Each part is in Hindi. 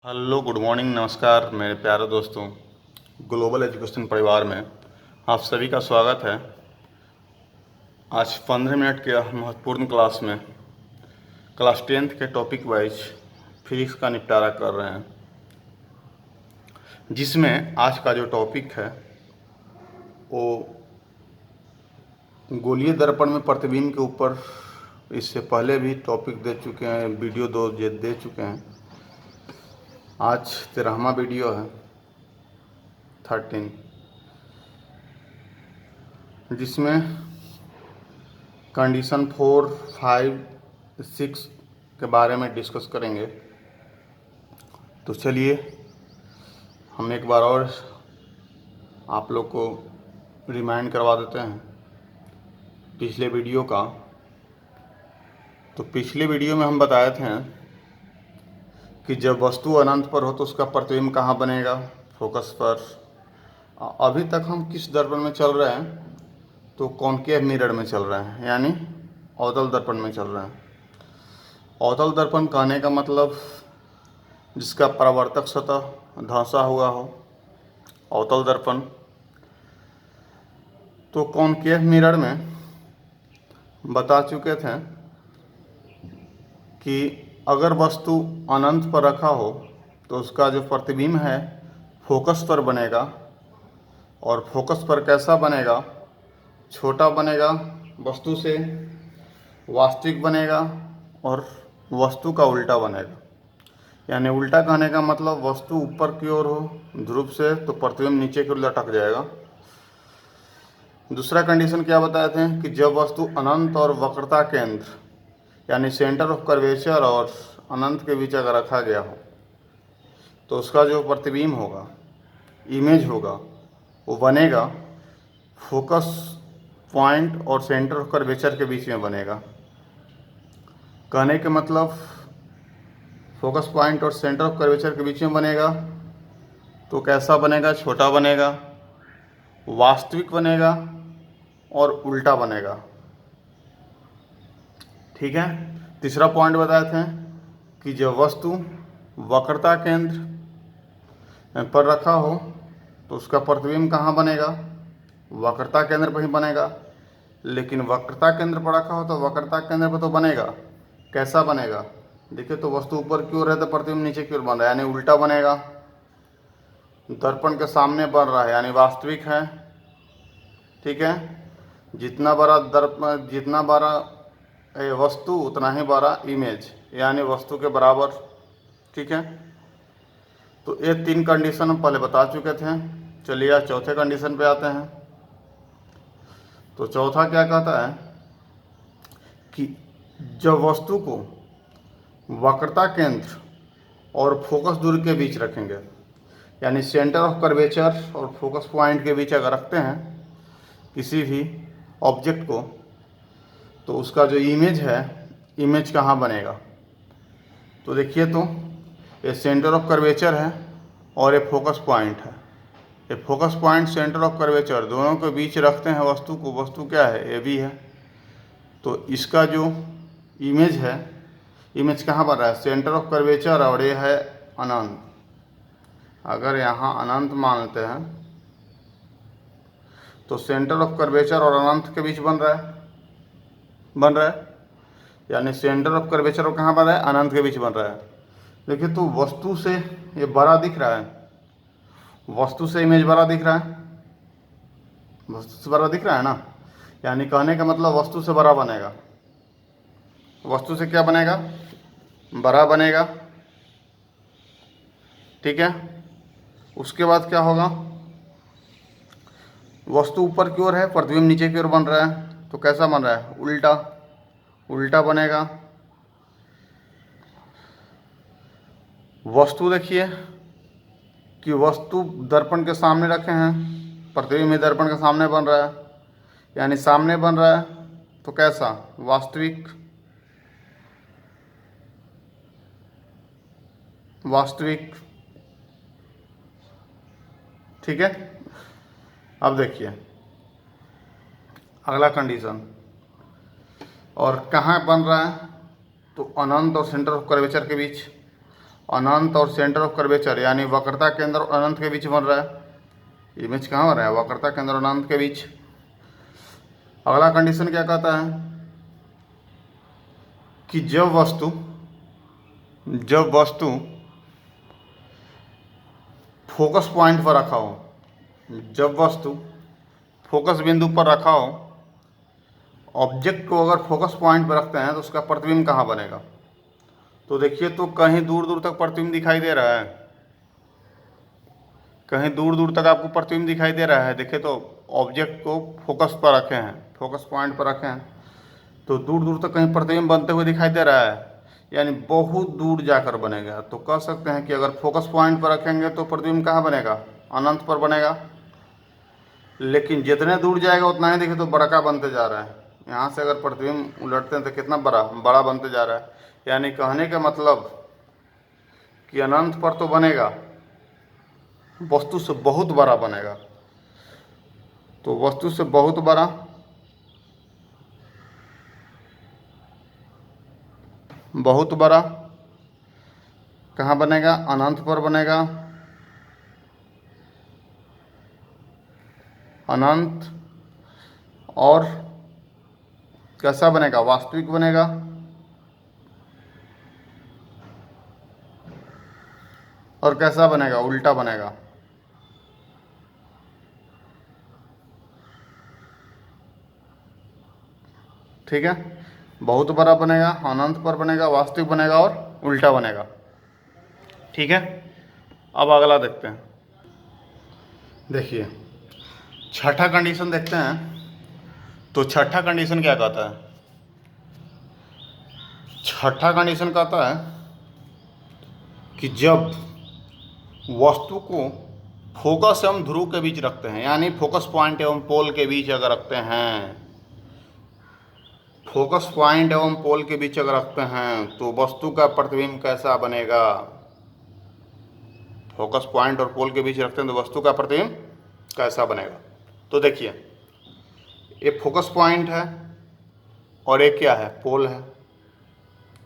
हेलो, गुड मॉर्निंग, नमस्कार मेरे प्यारे दोस्तों। ग्लोबल एजुकेशन परिवार में आप सभी का स्वागत है। आज 15 मिनट के महत्वपूर्ण क्लास में क्लास 10th के टॉपिक वाइज फिजिक्स का निपटारा कर रहे हैं, जिसमें आज का जो टॉपिक है वो गोलीय दर्पण में प्रतिबिंब के ऊपर इससे पहले भी टॉपिक दे चुके हैं, वीडियो दो दे चुके हैं। आज 13वां वीडियो है, 13, जिसमें कंडीशन 4, 5, 6 के बारे में डिस्कस करेंगे। तो चलिए हम एक बार और आप लोग को रिमाइंड करवा देते हैं पिछले वीडियो का। तो पिछले वीडियो में हम बताए थे कि जब वस्तु अनंत पर हो तो उसका प्रतिबिंब कहाँ बनेगा? फोकस पर। अभी तक हम किस दर्पण में चल रहे हैं? तो कॉनकेव मिरर में चल रहे हैं, यानी अवतल दर्पण में चल रहे हैं। अवतल दर्पण कहने का मतलब जिसका परावर्तक सतह धंसा हुआ हो, अवतल दर्पण। तो कॉनकेव मिरर में बता चुके थे कि अगर वस्तु अनंत पर रखा हो तो उसका जो प्रतिबिंब है फोकस पर बनेगा, और फोकस पर कैसा बनेगा? छोटा बनेगा वस्तु से, वास्तविक बनेगा, और वस्तु का उल्टा बनेगा। यानी उल्टा कहने का मतलब वस्तु ऊपर की ओर हो ध्रुव से तो प्रतिबिंब नीचे की ओर लटक जाएगा। दूसरा कंडीशन क्या बताए थे कि जब वस्तु अनंत और वक्रता केंद्र यानी सेंटर ऑफ कर्वेचर और अनंत के बीच अगर रखा गया हो तो उसका जो प्रतिबिंब होगा, इमेज होगा, वो बनेगा फोकस पॉइंट और सेंटर ऑफ कर्वेचर के बीच में बनेगा। कहने के मतलब फोकस पॉइंट और सेंटर ऑफ कर्वेचर के बीच में बनेगा तो कैसा बनेगा? छोटा बनेगा, वास्तविक बनेगा और उल्टा बनेगा। ठीक है। तीसरा पॉइंट बताए थे कि जब वस्तु वक्रता केंद्र पर रखा हो तो उसका प्रतिबिंब कहाँ बनेगा? वक्रता केंद्र पर ही बनेगा। लेकिन वक्रता केंद्र पर रखा हो तो वक्रता केंद्र पर तो बनेगा, कैसा बनेगा? देखिए, तो वस्तु ऊपर की ओर है तो प्रतिबिंब नीचे की ओर बन रहा है, यानी उल्टा बनेगा। दर्पण के सामने बन रहा है यानी वास्तविक है। ठीक है। जितना बड़ा वस्तु उतना ही बड़ा इमेज, यानी वस्तु के बराबर। ठीक है। तो ये 3 कंडीशन हम पहले बता चुके थे। चलिए आज चौथे कंडीशन पे आते हैं। तो चौथा क्या कहता है कि जब वस्तु को वक्रता केंद्र और फोकस दूरी के बीच रखेंगे, यानी सेंटर ऑफ कर्वेचर और फोकस पॉइंट के बीच अगर रखते हैं किसी भी ऑब्जेक्ट को, तो उसका जो इमेज है, इमेज कहाँ बनेगा? तो देखिए, तो ये सेंटर ऑफ कर्वेचर है और ये फोकस पॉइंट है। ये focus point, centre of curvature दोनों के बीच रखते हैं वस्तु को। वस्तु क्या है? ए बी है। तो इसका जो इमेज है, इमेज कहाँ बन रहा है? सेंटर ऑफ कर्वेचर, और ये है अनंत। अगर यहाँ अनंत मानते हैं तो सेंटर ऑफ कर्वेचर और अनंत के बीच बन रहा है, यानी सेंटर ऑफ कर्वेचर कहाँ बन रहा है? अनंत के बीच बन रहा है। देखिए, तो वस्तु से ये बड़ा दिख रहा है, वस्तु से इमेज बड़ा दिख रहा है, वस्तु से बड़ा दिख रहा है ना। यानी कहने का मतलब वस्तु से बड़ा बनेगा। वस्तु से क्या बनेगा? बड़ा बनेगा। ठीक है। उसके बाद क्या होगा? वस्तु ऊपर की ओर है, प्रतिबिंब नीचे की ओर बन रहा है, तो कैसा बन रहा है? उल्टा बनेगा। वस्तु देखिए कि वस्तु दर्पण के सामने रखे हैं, प्रतिबिंब दर्पण के सामने बन रहा है, यानी सामने बन रहा है, तो कैसा? वास्तविक। ठीक है। अब देखिए अगला कंडीशन, और कहाँ बन रहा है? तो अनंत और सेंटर ऑफ कर्वेचर के बीच। अनंत और सेंटर ऑफ कर्वेचर, यानी वक्रता केंद्र और अनंत के बीच बन रहा है। इमेज कहाँ बन रहा है? वक्रता केंद्र और अनंत के बीच। अगला कंडीशन क्या कहता है कि जब वस्तु फोकस पॉइंट पर रखा हो, जब वस्तु फोकस बिंदु पर रखा हो, ऑब्जेक्ट को अगर फोकस पॉइंट पर रखते हैं तो उसका प्रतिबिंब कहाँ बनेगा? तो देखिए, तो कहीं दूर दूर तक प्रतिबिंब दिखाई दे रहा है, कहीं दूर दूर तक आपको प्रतिबिंब दिखाई दे रहा है। देखिए, तो ऑब्जेक्ट को फोकस पर रखे हैं, फोकस पॉइंट पर रखे हैं, तो दूर दूर तक कहीं प्रतिबिंब बनते हुए दिखाई दे रहा है, यानी बहुत दूर जाकर बनेगा। तो कह सकते हैं कि अगर फोकस पॉइंट पर रखेंगे तो प्रतिबिंब कहाँ बनेगा? अनंत पर बनेगा। लेकिन जितने दूर जाएगा उतना ही देखिए तो बड़ा का बनते जा रहा है। यहाँ से अगर प्रतिबिंब उलटते हैं तो कितना बड़ा बनते जा रहा है। यानी कहने का मतलब कि अनंत पर तो बनेगा, वस्तु से बहुत बड़ा बनेगा। तो वस्तु से बहुत बड़ा, कहाँ बनेगा? अनंत पर बनेगा। अनंत और कैसा बनेगा? वास्तविक बनेगा। और कैसा बनेगा? उल्टा बनेगा। ठीक है, बहुत बड़ा बनेगा, अनंत पर बनेगा, वास्तविक बनेगा और उल्टा बनेगा। ठीक है, अब अगला देखते हैं। देखिए, छठा कंडीशन देखते हैं। तो छठा कंडीशन क्या कहता है? छठा कंडीशन कहता है कि जब वस्तु को फोकस एवं ध्रुव के बीच रखते हैं, यानी फोकस पॉइंट एवं पोल के बीच अगर रखते हैं, फोकस पॉइंट एवं पोल के बीच अगर रखते हैं तो वस्तु का प्रतिबिंब कैसा बनेगा? फोकस पॉइंट और पोल के बीच रखते हैं तो वस्तु का प्रतिबिंब कैसा बनेगा? तो देखिए, ये फोकस पॉइंट है और एक क्या है? पोल है।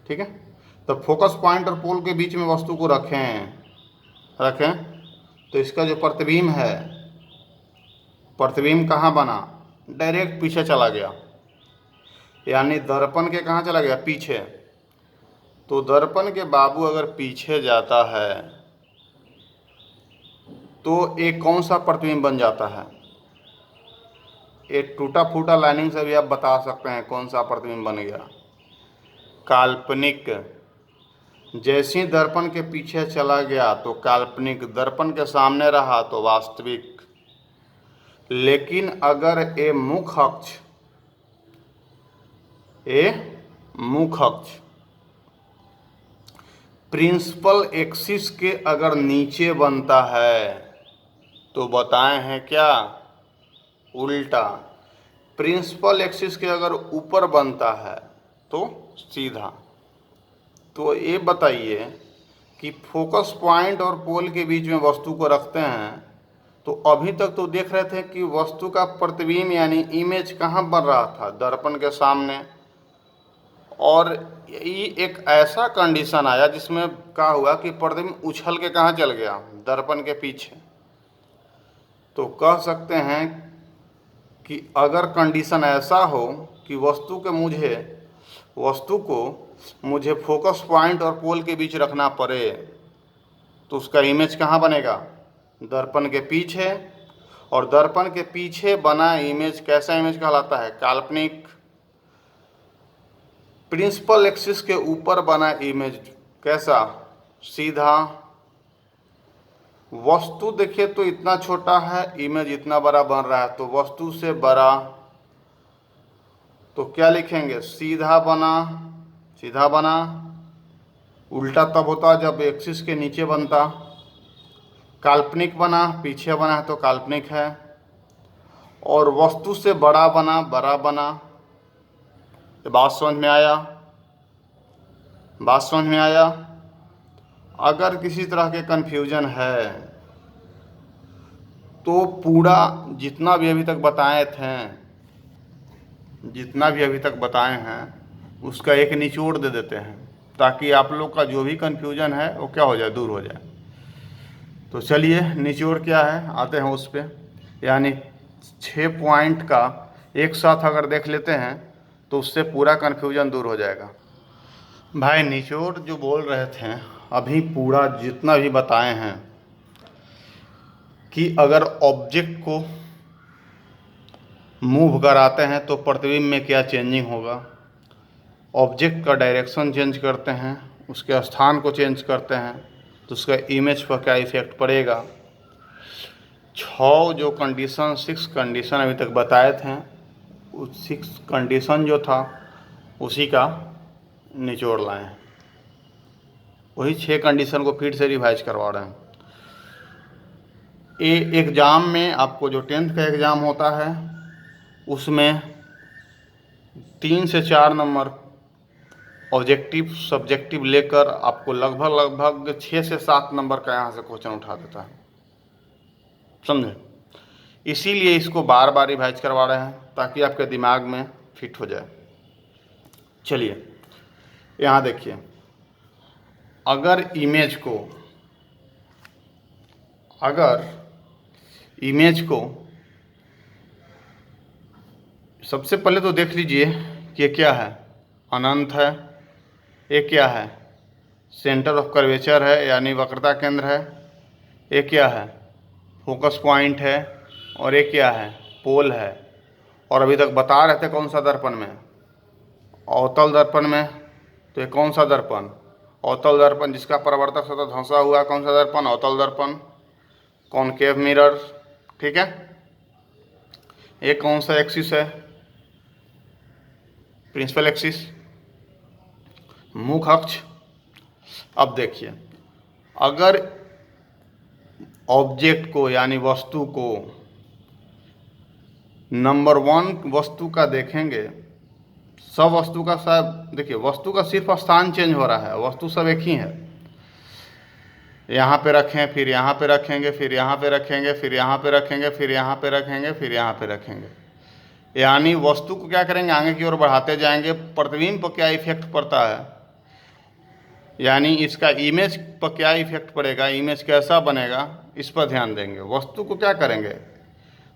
ठीक है, तो फोकस पॉइंट और पोल के बीच में वस्तु को रखें तो इसका जो प्रतिबिंब है, प्रतिबिंब कहाँ बना? डायरेक्ट पीछे चला गया, यानी दर्पण के कहाँ चला गया? पीछे। तो दर्पण के बाबू अगर पीछे जाता है तो एक कौन सा प्रतिबिंब बन जाता है? एक टूटा फूटा लाइनिंग से भी आप बता सकते हैं कौन सा प्रतिबिंब बन गया? काल्पनिक। जैसे ही दर्पण के पीछे चला गया तो काल्पनिक, दर्पण के सामने रहा तो वास्तविक। लेकिन अगर ए मुख अक्ष प्रिंसिपल एक्सिस के अगर नीचे बनता है तो बताए हैं क्या? उल्टा। प्रिंसिपल एक्सिस के अगर ऊपर बनता है तो सीधा। तो ये बताइए कि फोकस पॉइंट और पोल के बीच में वस्तु को रखते हैं तो अभी तक तो देख रहे थे कि वस्तु का प्रतिबिंब यानी इमेज कहाँ बन रहा था? दर्पण के सामने। और ये एक ऐसा कंडीशन आया जिसमें क्या हुआ कि प्रतिबिंब उछल के कहाँ चल गया? दर्पण के पीछे। तो कह सकते हैं कि अगर कंडीशन ऐसा हो कि वस्तु को मुझे फोकस पॉइंट और पोल के बीच रखना पड़े तो उसका इमेज कहाँ बनेगा? दर्पण के पीछे। और दर्पण के पीछे बना इमेज कैसा इमेज कहलाता है? काल्पनिक। प्रिंसिपल एक्सिस के ऊपर बना इमेज कैसा? सीधा। वस्तु देखिए तो इतना छोटा है, इमेज इतना बड़ा बन रहा है, तो वस्तु से बड़ा। तो क्या लिखेंगे? सीधा बना। उल्टा तब होता जब एक्सिस के नीचे बनता। काल्पनिक बना, पीछे बना है तो काल्पनिक है। और वस्तु से बड़ा बना। ये बात समझ में आया? अगर किसी तरह के कन्फ्यूजन है तो पूरा जितना भी अभी तक बताए हैं उसका एक निचोड़ दे देते हैं। ताकि आप लोग का जो भी कन्फ्यूजन है वो क्या हो जाए, दूर हो जाए। तो चलिए निचोड़ क्या है आते हैं उस पर। यानी 6 पॉइंट का एक साथ अगर देख लेते हैं तो उससे पूरा कन्फ्यूजन दूर हो जाएगा। भाई निचोड़ जो बोल रहे थे अभी पूरा जितना भी बताए हैं कि अगर ऑब्जेक्ट को मूव कराते हैं तो प्रतिबिंब में क्या चेंजिंग होगा, ऑब्जेक्ट का डायरेक्शन चेंज करते हैं, उसके स्थान को चेंज करते हैं तो उसका इमेज पर क्या इफेक्ट पड़ेगा। 6 जो कंडीशन 6 कंडीशन अभी तक बताए थे, उस 6 कंडीशन जो था उसी का निचोड़ लाए हैं। वही 6 कंडीशन को फिर से रिवाइज करवा रहे हैं। एग्ज़ाम में आपको जो 10th का एग्ज़ाम होता है उसमें 3 से 4 नंबर ऑब्जेक्टिव सब्जेक्टिव लेकर आपको लगभग 6 से 7 नंबर का यहाँ से क्वेश्चन उठा देता है, समझे। इसीलिए इसको बार बार रिवाइज करवा रहे हैं ताकि आपके दिमाग में फिट हो जाए। चलिए यहाँ देखिए, अगर इमेज को सबसे पहले तो देख लीजिए कि ये क्या है, अनंत है, ये क्या है, सेंटर ऑफ कर्वेचर है यानी वक्रता केंद्र है, ये क्या है, फोकस पॉइंट है, और ये क्या है, पोल है। और अभी तक बता रहे थे कौन सा दर्पण में, अवतल दर्पण में। तो ये कौन सा दर्पण, अवतल दर्पण, जिसका परावर्तक सतह धंसा हुआ, कौन सा दर्पण, अवतल दर्पण, कॉनकेव मिरर, ठीक है। ये कौन सा एक्सिस है, प्रिंसिपल एक्सिस, मुख अक्ष। अब देखिए, अगर ऑब्जेक्ट को यानी वस्तु को नंबर 1 वस्तु का देखेंगे, सब वस्तु का सब देखिए, वस्तु का सिर्फ स्थान चेंज हो रहा है, वस्तु सब एक ही है। यहाँ पे रखें, फिर यहाँ पे रखेंगे, फिर यहाँ पे रखेंगे, फिर यहाँ पे रखेंगे, फिर यहाँ पे रखेंगे, फिर यहाँ पे रखेंगे। यानी वस्तु को क्या करेंगे, आगे की ओर बढ़ाते जाएंगे। प्रतिबिंब पर क्या इफेक्ट पड़ता है, यानी इसका इमेज पर क्या इफेक्ट पड़ेगा, इमेज कैसा बनेगा, इस पर ध्यान देंगे। वस्तु को क्या करेंगे,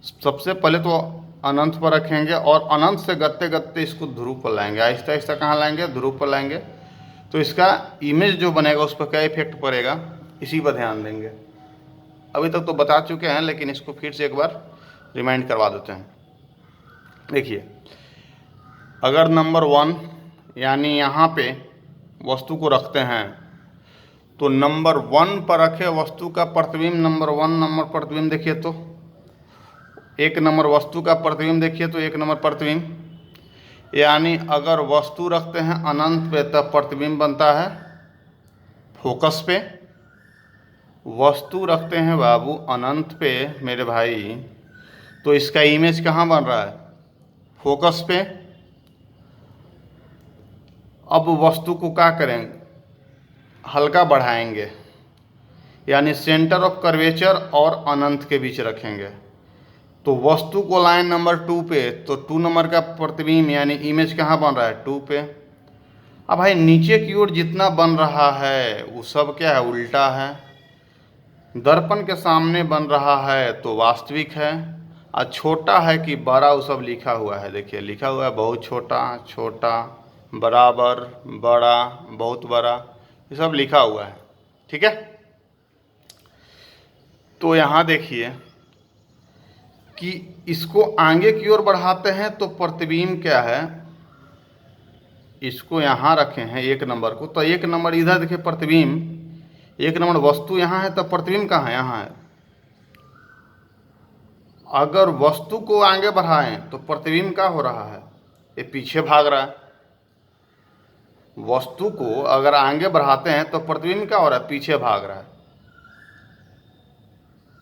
सबसे पहले तो अनंत पर रखेंगे और अनंत से गत्ते गत्ते इसको ध्रुव पर लाएंगे, आहिस्ता आहिस्ता कहाँ लाएंगे, ध्रुव पर लाएंगे। तो इसका इमेज जो बनेगा उस पर क्या इफेक्ट पड़ेगा, इसी पर ध्यान देंगे। अभी तक तो बता चुके हैं लेकिन इसको फिर से एक बार रिमाइंड करवा देते हैं। देखिए, अगर नंबर 1 यानी यहाँ पे वस्तु को रखते हैं तो नंबर 1 पर रखे वस्तु का प्रतिबिंब, नंबर 1 नंबर प्रतिबिंब देखिए तो 1 नंबर वस्तु का प्रतिबिंब देखिए तो 1 नंबर प्रतिबिंब। यानी अगर वस्तु रखते हैं अनंत पे तब प्रतिबिंब बनता है फोकस पे, वस्तु रखते हैं बाबू अनंत पे मेरे भाई तो इसका इमेज कहाँ बन रहा है, फोकस पे। अब वस्तु को क्या करेंगे, हल्का बढ़ाएंगे, यानी सेंटर ऑफ कर्वेचर और अनंत के बीच रखेंगे। तो वस्तु को लाइन नंबर 2 पे, तो 2 नंबर का प्रतिबिंब यानी इमेज कहाँ बन रहा है, 2 पे। अब भाई नीचे की ओर जितना बन रहा है वो सब क्या है, उल्टा है। दर्पण के सामने बन रहा है तो वास्तविक है, और छोटा है कि बड़ा वो सब लिखा हुआ है। देखिए लिखा हुआ है बहुत छोटा, छोटा, बराबर, बड़ा, बहुत बड़ा, ये सब लिखा हुआ है, ठीक है। तो यहाँ देखिए कि इसको आगे की ओर बढ़ाते हैं तो प्रतिबिंब क्या है, इसको यहाँ रखे हैं 1 नंबर को, तो 1 नंबर इधर देखिए प्रतिबिंब, 1 नंबर वस्तु यहाँ है तब प्रतिबिंब कहाँ है, यहाँ है। अगर वस्तु को आगे बढ़ाएं तो प्रतिबिंब क्या हो रहा है, ये पीछे भाग रहा है। वस्तु को अगर आगे बढ़ाते हैं तो प्रतिबिंब क्या हो रहा है, पीछे भाग रहा है,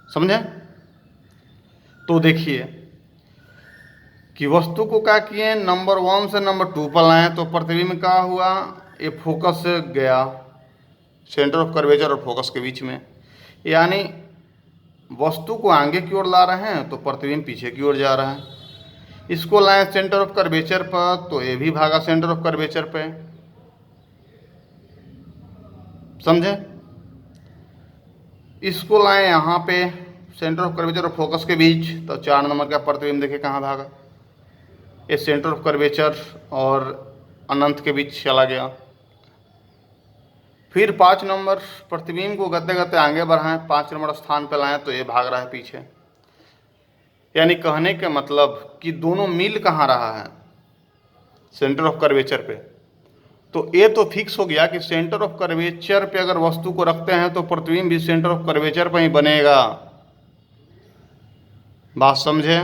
समझे। तो देखिए कि वस्तु को क्या किए, नंबर 1 से नंबर 2 पर लाए तो प्रतिबिंब क्या हुआ, ये फोकस से गया, सेंटर ऑफ कर्वेचर और फोकस के बीच में। यानी वस्तु को आगे की ओर ला रहे हैं तो प्रतिबिंब पीछे की ओर जा रहा है। इसको लाए सेंटर ऑफ कर्वेचर पर तो ये भी भागा सेंटर ऑफ कर्वेचर पे। समझे? इसको लाएं यहाँ पे सेंटर ऑफ कर्वेचर और फोकस के बीच, तो 4 नंबर का प्रतिबिंब देखिए कहाँ भागा, ये सेंटर ऑफ कर्वेचर और अनंत के बीच चला गया। फिर 5 नंबर प्रतिबिंब को गते गते आगे बढ़ाएं, 5 नंबर स्थान पे लाएं, तो ये भाग रहा है पीछे। यानी कहने के मतलब कि दोनों मिल कहाँ रहा है, सेंटर ऑफ कर्वेचर पे। तो ये तो फिक्स हो गया कि सेंटर ऑफ कर्वेचर पे अगर वस्तु को रखते हैं तो प्रतिबिंब भी सेंटर ऑफ कर्वेचर पे ही बनेगा। बात समझे?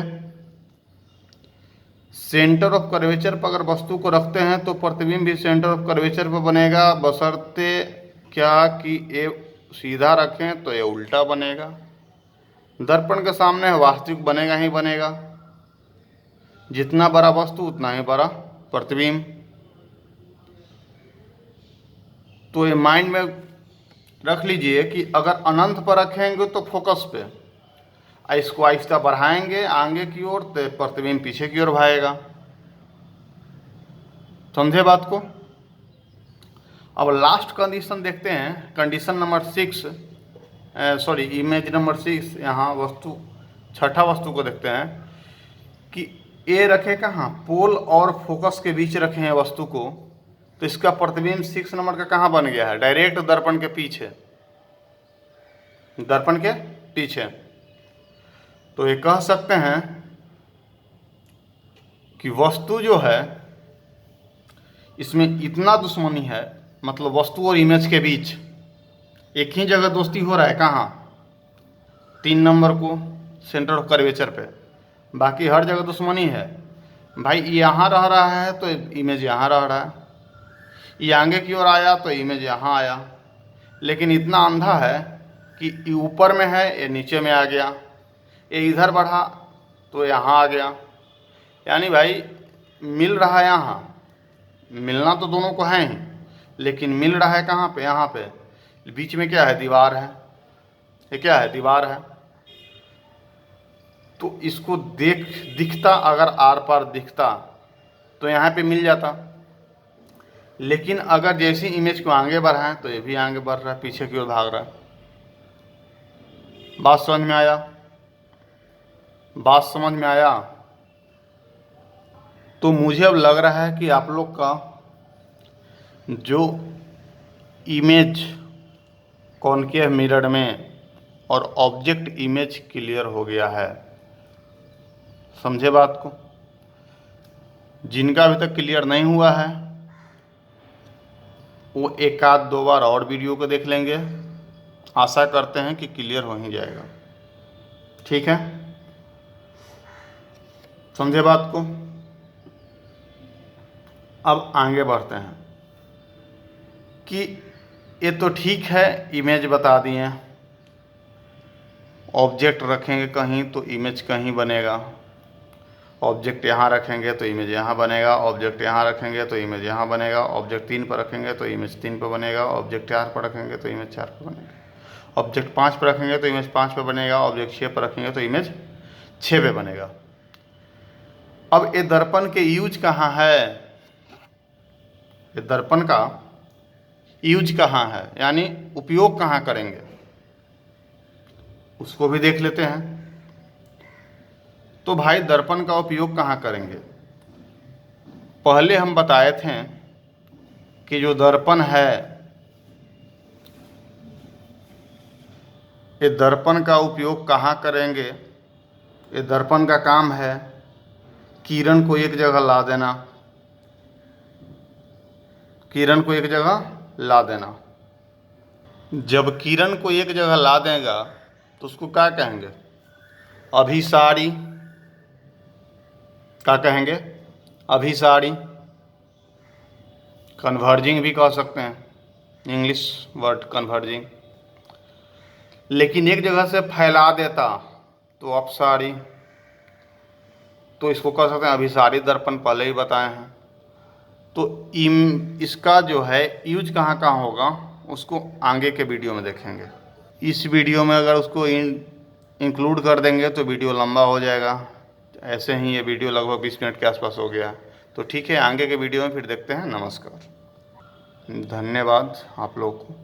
सेंटर ऑफ कर्वेचर पर अगर वस्तु को रखते हैं तो प्रतिबिंब भी सेंटर ऑफ कर्वेचर पर बनेगा, बशर्ते क्या कि ये सीधा रखें तो ये उल्टा बनेगा। दर्पण के सामने वास्तविक बनेगा ही बनेगा, जितना बड़ा वस्तु उतना ही बड़ा प्रतिबिंब। तो ये माइंड में रख लीजिए कि अगर अनंत पर रखेंगे तो फोकस पे, इसको आहिस्ता बढ़ाएंगे आगे की ओर तो प्रतिबिंब पीछे की ओर भागेगा। समझे बात को? अब लास्ट कंडीशन देखते हैं, condition number 6, sorry image number 6। यहाँ वस्तु, छठा वस्तु को देखते हैं कि ए रखे कहाँ, पोल और फोकस के बीच रखे हैं वस्तु को, तो इसका प्रतिबिंब 6 नंबर का कहाँ बन गया है, डायरेक्ट दर्पण के पीछे, दर्पण के पीछे। तो ये कह सकते हैं कि वस्तु जो है इसमें इतना दुश्मनी है, मतलब वस्तु और इमेज के बीच एक ही जगह दोस्ती हो रहा है, कहाँ, 3 नंबर को सेंटर ऑफ कर्वेचर पे, बाकी हर जगह दुश्मनी है। भाई यहाँ रह रहा है तो इमेज यहाँ रह रहा है, ये आगे की ओर आया तो इमेज यहाँ आया, लेकिन इतना अंधा है कि ऊपर में है ये नीचे में आ गया, ये इधर बढ़ा तो यहाँ आ गया। यानी भाई मिल रहा है, यहाँ मिलना तो दोनों को है ही, लेकिन मिल रहा है कहाँ पे, यहाँ पे बीच में क्या है, दीवार है। ये क्या है, दीवार है। तो इसको दिखता, अगर आर पार दिखता तो यहाँ पे मिल जाता, लेकिन अगर जैसी इमेज को आगे बढ़ाएं तो ये भी आगे बढ़ रहा है, पीछे की ओर भाग रहा है। बात समझ में आया? बात समझ में आया? तो मुझे अब लग रहा है कि आप लोग का जो इमेज कॉनकेव मिरर में और ऑब्जेक्ट इमेज क्लियर हो गया है। समझे बात को? जिनका अभी तक क्लियर नहीं हुआ है वो एक आध 2 बार और वीडियो को देख लेंगे, आशा करते हैं कि क्लियर हो ही जाएगा। ठीक है, समझे बात को? अब आगे बढ़ते हैं कि ये तो ठीक है, इमेज बता दिए, ऑब्जेक्ट रखेंगे कहीं तो इमेज कहीं बनेगा, ऑब्जेक्ट यहाँ रखेंगे तो इमेज यहाँ बनेगा, ऑब्जेक्ट यहाँ रखेंगे तो इमेज यहाँ बनेगा, ऑब्जेक्ट 3 पर रखेंगे तो इमेज 3 पर बनेगा, ऑब्जेक्ट 4 पर रखेंगे तो इमेज 4 पर बनेगा, ऑब्जेक्ट 5 पर रखेंगे तो इमेज 5 पर बनेगा, ऑब्जेक्ट 6 पर रखेंगे तो इमेज 6 पे बनेगा। अब ये दर्पण के यूज कहाँ है, ये दर्पण का यूज कहाँ है, यानी उपयोग कहाँ करेंगे, उसको भी देख लेते हैं। तो भाई दर्पण का उपयोग कहाँ करेंगे? पहले हम बताए थे कि जो दर्पण है, ये दर्पण का उपयोग कहाँ करेंगे? ये दर्पण का काम है किरण को एक जगह ला देना, किरण को एक जगह ला देना। जब किरण को एक जगह ला देगा तो उसको क्या कहेंगे? अभिसारी। क्या कहेंगे? अभिसारी। कन्वर्जिंग भी कह सकते हैं, इंग्लिश वर्ड कन्वर्जिंग। लेकिन एक जगह से फैला देता तो अपसारी। तो इसको कह सकते हैं अभिसारी दर्पण, पहले ही बताए हैं। तो इसका जो है यूज कहाँ कहाँ होगा उसको आगे के वीडियो में देखेंगे। इस वीडियो में अगर उसको इंक्लूड कर देंगे तो वीडियो लंबा हो जाएगा। ऐसे ही ये वीडियो लगभग 20 मिनट के आसपास हो गया। तो ठीक है, आगे के वीडियो में फिर देखते हैं। नमस्कार, धन्यवाद आप लोग को।